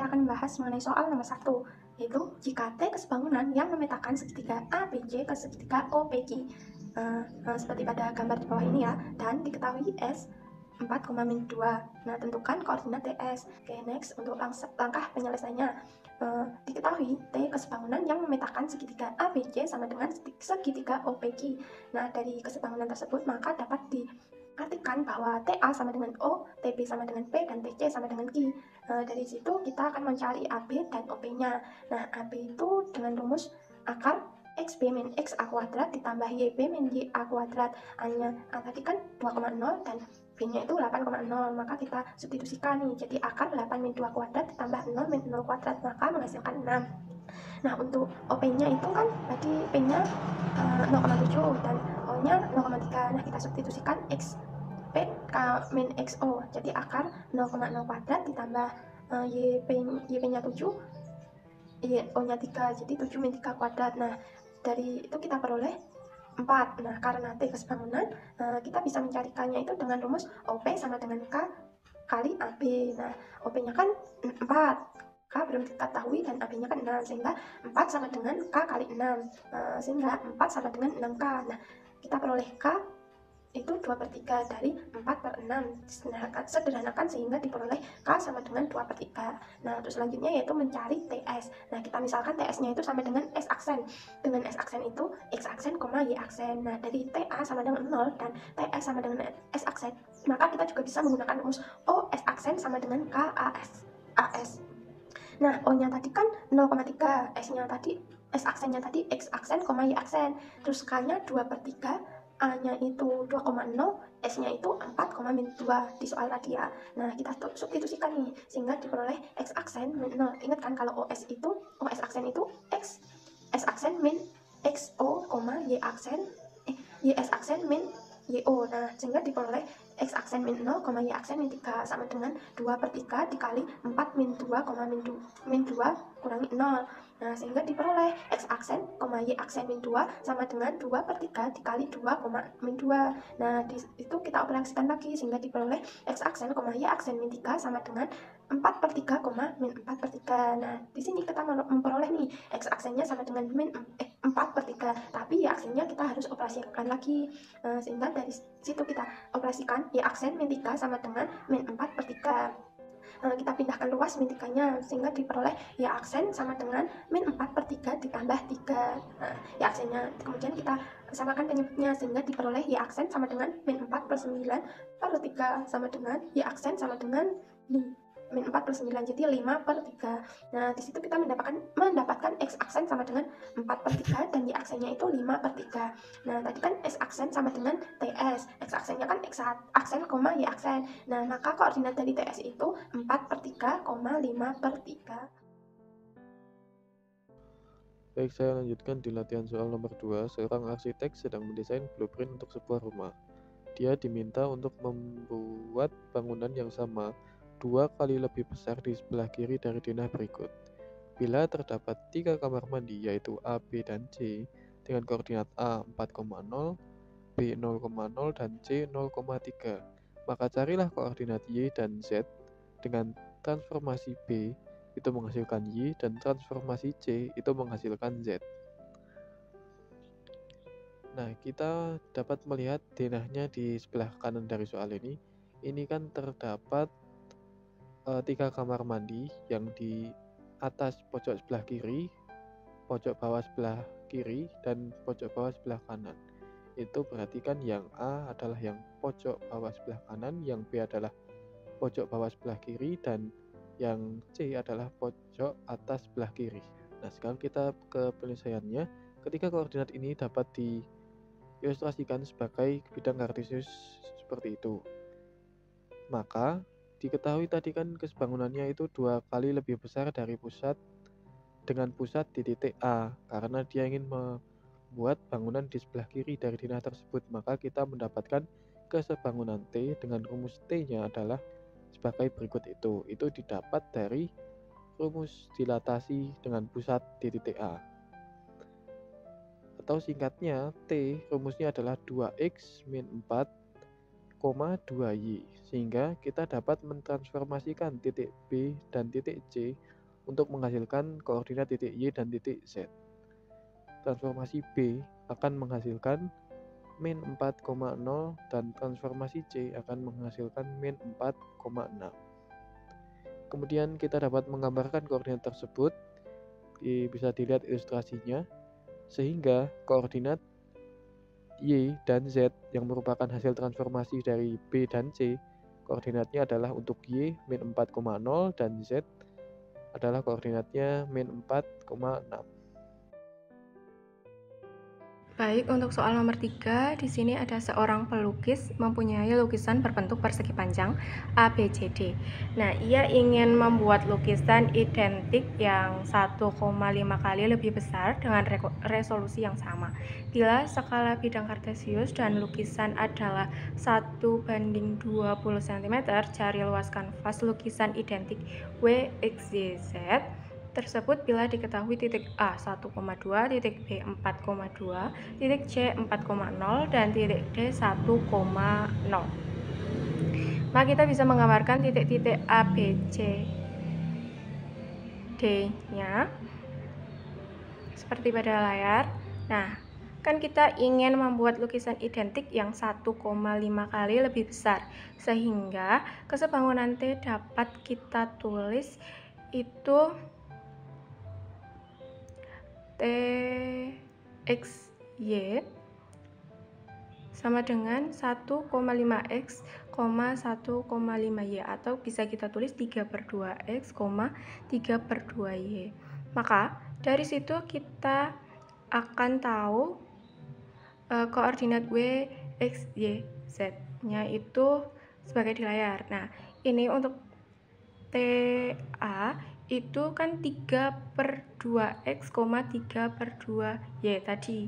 akan membahas mengenai soal nomor 1, yaitu jika T kesebangunan yang memetakan segitiga ABC ke segitiga OPQ. Seperti pada gambar di bawah ini ya, dan diketahui S 4,-2. Nah, tentukan koordinat TS. Oke, next untuk langkah penyelesaiannya. Diketahui T kesebangunan yang memetakan segitiga ABC sama dengan segitiga OPQ. Nah, dari kesebangunan tersebut maka dapat diartikan bahwa TA sama dengan O, TB sama dengan P, dan TC sama dengan Q. Dari situ kita akan mencari AB dan OP-nya. Nah, AB itu dengan rumus akar XB min X A kuadrat ditambah YB min Y A kuadrat. A-nya tadi kan 2,0 dan B-nya itu 8,0, maka kita substitusikan nih, jadi akar 8 min 2 kuadrat ditambah 0 min 0 kuadrat, maka menghasilkan 6. Nah, untuk OP-nya itu kan tadi P-nya 0,7 dan O-nya 0,3. Nah, kita substitusikan X P min XO, jadi akar 0,0 kuadrat ditambah YP-nya 7, O-nya 3, jadi 7 min 3 kuadrat. Nah, dari itu kita peroleh 4. Nah, karena T kesebangunan, kita bisa mencarikannya itu dengan rumus OP sama dengan K kali AB. Nah, OP-nya kan 4, K belum diketahui dan AB-nya kan 6, sehingga 4 sama dengan K kali 6, sehingga 4 sama dengan 6K. Nah, kita peroleh K itu 2/3 dari 4/6, sederhanakan sehingga diperoleh K sama dengan 2/3. Nah, terus selanjutnya yaitu mencari TS. Nah, kita misalkan TS-nya itu sama dengan S aksen. Dengan S aksen itu X aksen, Y aksen. Nah, dari TA sama dengan 0 dan TS sama dengan S aksen, maka kita juga bisa menggunakan rumus O S aksen sama dengan K AS. Nah, O-nya tadi kan 0,3, S-nya tadi S aksennya tadi X aksen, Y aksen. Terus K-nya 2/3, A-nya itu 2,0, S-nya itu 4,-2 di soal tadi ya. Nah, kita substitusikan nih, sehingga diperoleh X aksen min 0. Ingat kan kalau OS aksen itu X, S aksen min XO, Y aksen, Y S aksen min YO. Nah, sehingga diperoleh X aksen min 0, Y aksen min 3 sama dengan 2/3 dikali 4 min 2, min 2 kurangi 0. Nah, sehingga diperoleh X aksen, Y aksen min 2 sama dengan 2/3 dikali 2, min 2. Nah, itu kita operasikan lagi sehingga diperoleh X aksen, Y aksen min 3 sama dengan 4/3, min 4/3. Nah, di sini kita memperoleh nih X aksennya sama dengan 4/3, tapi Y aksennya kita harus operasikan lagi. Sehingga dari situ kita operasikan Y aksen min 3 sama dengan min 4/3. Kita pindahkan luas min 3-nya sehingga diperoleh Y aksen sama dengan min 4/3 ditambah 3. Y aksennya kemudian kita samakan penyebutnya sehingga diperoleh Y aksen sama dengan min 4/9/3 sama dengan Y aksen sama dengan min 4/9, jadi 5/3. Nah, di situ kita mendapatkan X aksen sama dengan 4/3 dan Y aksennya itu 5/3. Nah, tadi kan S aksen sama dengan TS, X aksennya kan X aksen, Y aksen. Nah, maka koordinat dari TS itu 4/3, 5/3. Baik, saya lanjutkan di latihan soal nomor 2. Seorang arsitek sedang mendesain blueprint untuk sebuah rumah. Dia diminta untuk membuat bangunan yang sama 2 kali lebih besar di sebelah kiri dari denah berikut. Bila terdapat 3 kamar mandi yaitu A, B, dan C dengan koordinat A 4,0, B 0,0, dan C 0,3, maka carilah koordinat Y dan Z dengan transformasi B itu menghasilkan Y dan transformasi C itu menghasilkan Z. Nah, kita dapat melihat denahnya di sebelah kanan dari soal ini. Ini kan terdapat 3 kamar mandi yang di atas pojok sebelah kiri, pojok bawah sebelah kiri, dan pojok bawah sebelah kanan. Itu berarti kan yang A adalah yang pojok bawah sebelah kanan, yang B adalah pojok bawah sebelah kiri, dan yang C adalah pojok atas sebelah kiri. Nah, sekarang kita ke penyelesaiannya. Ketika koordinat ini dapat diilustrasikan sebagai bidang kartesius seperti itu, maka diketahui tadi kan kesebangunannya itu 2 kali lebih besar dari pusat dengan pusat di titik A, karena dia ingin membuat bangunan di sebelah kiri dari denah tersebut. Maka kita mendapatkan kesebangunan T dengan rumus T-nya adalah sebagai berikut itu. Itu didapat dari rumus dilatasi dengan pusat di titik A. Atau singkatnya T rumusnya adalah 2X min 4, 2Y, sehingga kita dapat mentransformasikan titik B dan titik C untuk menghasilkan koordinat titik Y dan titik Z. Transformasi B akan menghasilkan min 4,0 dan transformasi C akan menghasilkan min 4,6. Kemudian kita dapat menggambarkan koordinat tersebut, bisa dilihat ilustrasinya, sehingga koordinat Y dan Z yang merupakan hasil transformasi dari B dan C, koordinatnya adalah untuk Y min 4,0 dan Z adalah koordinatnya min 4,6. Baik, untuk soal nomor 3, di sini ada seorang pelukis mempunyai lukisan berbentuk persegi panjang ABCD. Nah, ia ingin membuat lukisan identik yang 1,5 kali lebih besar dengan resolusi yang sama. Bila skala bidang kartesius dan lukisan adalah 1:20 cm, cari luas kanvas lukisan identik WXYZ tersebut bila diketahui titik A 1,2, titik B 4,2, titik C 4,0, dan titik D 1,0. Maka kita bisa menggambarkan titik-titik A, B, C, D-nya seperti pada layar. Nah, kan kita ingin membuat lukisan identik yang 1,5 kali lebih besar, sehingga kesebangunan T dapat kita tulis itu TXY sama dengan 1,5x, 1,5y, atau bisa kita tulis 3/2x, 3/2y. Maka dari situ kita akan tahu koordinat W, X, Y, Z nya itu sebagai di layar. Nah, ini untuk TA itu kan 3/2x, 3/2y tadi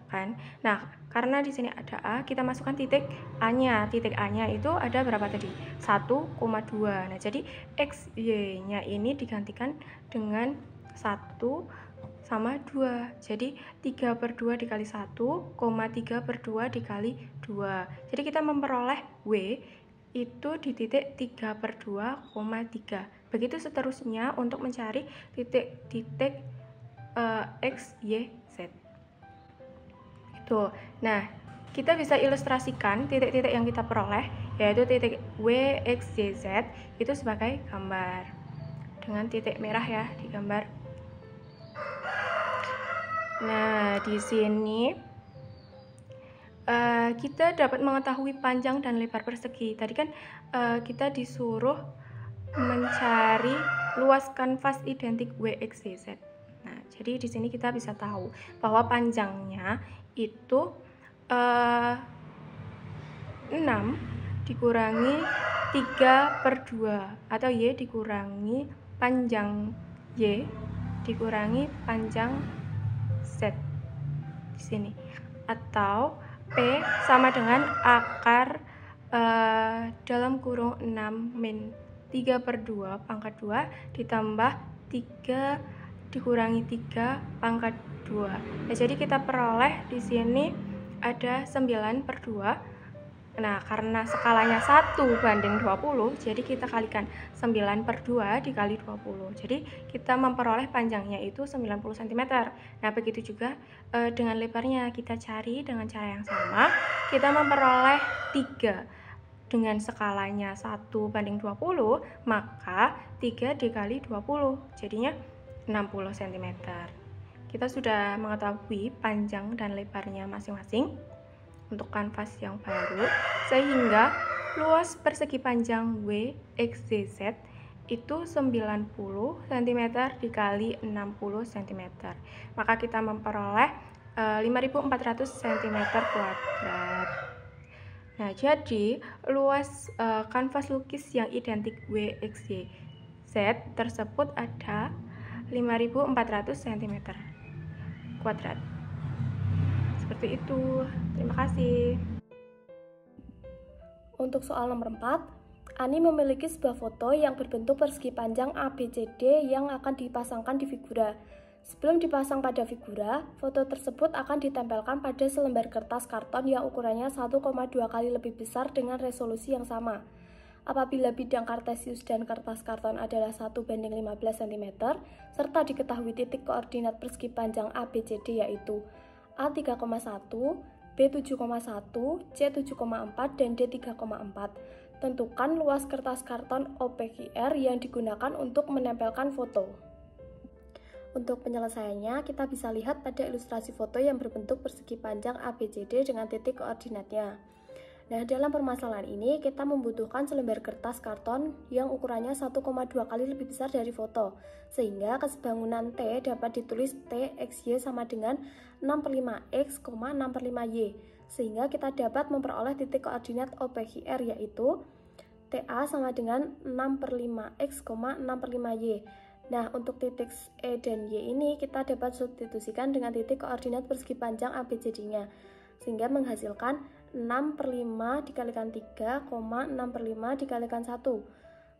kan. Nah, karena di sini ada A, kita masukkan titik A-nya. Titik A-nya itu ada berapa tadi? 1,2. Nah, jadi X, Y-nya ini digantikan dengan 1 sama 2. Jadi 3/2 dikali 1, 3/2 dikali 2. Jadi kita memperoleh W itu di titik 3/2,3. Begitu seterusnya untuk mencari titik-titik X, Y, Z. Tuh. Nah, kita bisa ilustrasikan titik-titik yang kita peroleh, yaitu titik W, X, Y, Z itu sebagai gambar. Dengan titik merah ya, digambar. Nah, di sini kita dapat mengetahui panjang dan lebar persegi. Tadi kan kita disuruh mencari luas kanvas identik WXYZ. Nah, jadi di sini kita bisa tahu bahwa panjangnya itu 6 dikurangi 3/2 atau Y dikurangi panjang Y dikurangi panjang Z di sini, atau P sama dengan akar dalam kurung 6 min 3/2 pangkat 2 ditambah 3 dikurangi 3 pangkat 2. Nah, jadi kita peroleh di sini ada 9/2. Nah, karena skalanya 1:20, jadi kita kalikan 9/2 dikali 20. Jadi kita memperoleh panjangnya itu 90 cm. Nah, begitu juga dengan lebarnya kita cari dengan cara yang sama. Kita memperoleh 3 dengan skalanya 1:20, maka 3 dikali 20 jadinya 60 cm. Kita sudah mengetahui panjang dan lebarnya masing-masing untuk kanvas yang baru, sehingga luas persegi panjang WXYZ itu 90 cm dikali 60 cm. Maka kita memperoleh 5.400 cm². Nah, jadi luas kanvas lukis yang identik WXYZ tersebut ada 5.400 cm². Seperti itu. Terima kasih. Untuk soal nomor 4, Ani memiliki sebuah foto yang berbentuk persegi panjang ABCD yang akan dipasangkan di figura. Sebelum dipasang pada figura, foto tersebut akan ditempelkan pada selembar kertas karton yang ukurannya 1,2 kali lebih besar dengan resolusi yang sama. Apabila bidang kartesius dan kertas karton adalah 1:15 cm, serta diketahui titik koordinat persegi panjang ABCD yaitu A3,1, B7,1, C7,4, dan D3,4. Tentukan luas kertas karton OPQR yang digunakan untuk menempelkan foto. Untuk penyelesaiannya, kita bisa lihat pada ilustrasi foto yang berbentuk persegi panjang ABCD dengan titik koordinatnya. Nah, dalam permasalahan ini, kita membutuhkan selembar kertas karton yang ukurannya 1,2 kali lebih besar dari foto, sehingga kesebangunan T dapat ditulis T XY sama dengan 6/5X, 6/5Y, sehingga kita dapat memperoleh titik koordinat OPQR yaitu TA sama dengan 6/5X, 6/5Y. Nah, untuk titik E dan Y ini kita dapat substitusikan dengan titik koordinat persegi panjang ABCD-nya, sehingga menghasilkan 6/5 dikalikan 3, 6/5 dikalikan 1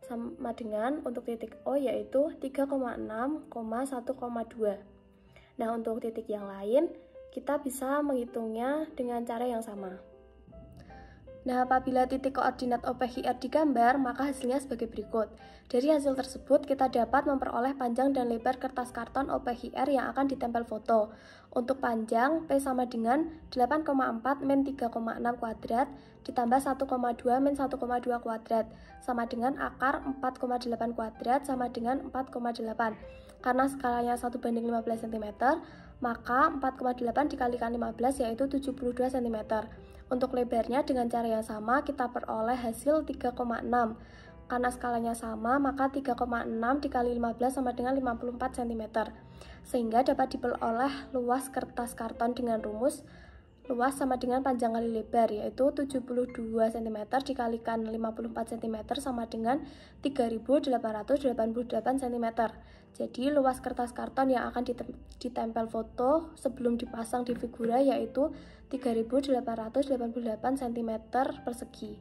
sama dengan untuk titik O yaitu 3,6, 1,2. Nah, untuk titik yang lain kita bisa menghitungnya dengan cara yang sama. Nah, apabila titik koordinat OPQR digambar, maka hasilnya sebagai berikut. Dari hasil tersebut, kita dapat memperoleh panjang dan lebar kertas karton OPQR yang akan ditempel foto. Untuk panjang, P sama dengan 8,4 min 3,6 kuadrat ditambah 1,2 min 1,2 kuadrat sama dengan akar 4,8 kuadrat sama dengan 4,8. Karena skalanya 1:15 cm, maka 4,8 dikalikan 15 yaitu 72 cm. Untuk lebarnya dengan cara yang sama kita peroleh hasil 3,6. Karena skalanya sama, maka 3,6 dikali 15 sama dengan 54 cm. Sehingga dapat diperoleh luas kertas karton dengan rumus luas sama dengan panjang kali lebar, yaitu 72 cm dikalikan 54 cm sama dengan 3.888 cm. Jadi luas kertas karton yang akan ditempel foto sebelum dipasang di figura yaitu 3.888 cm persegi.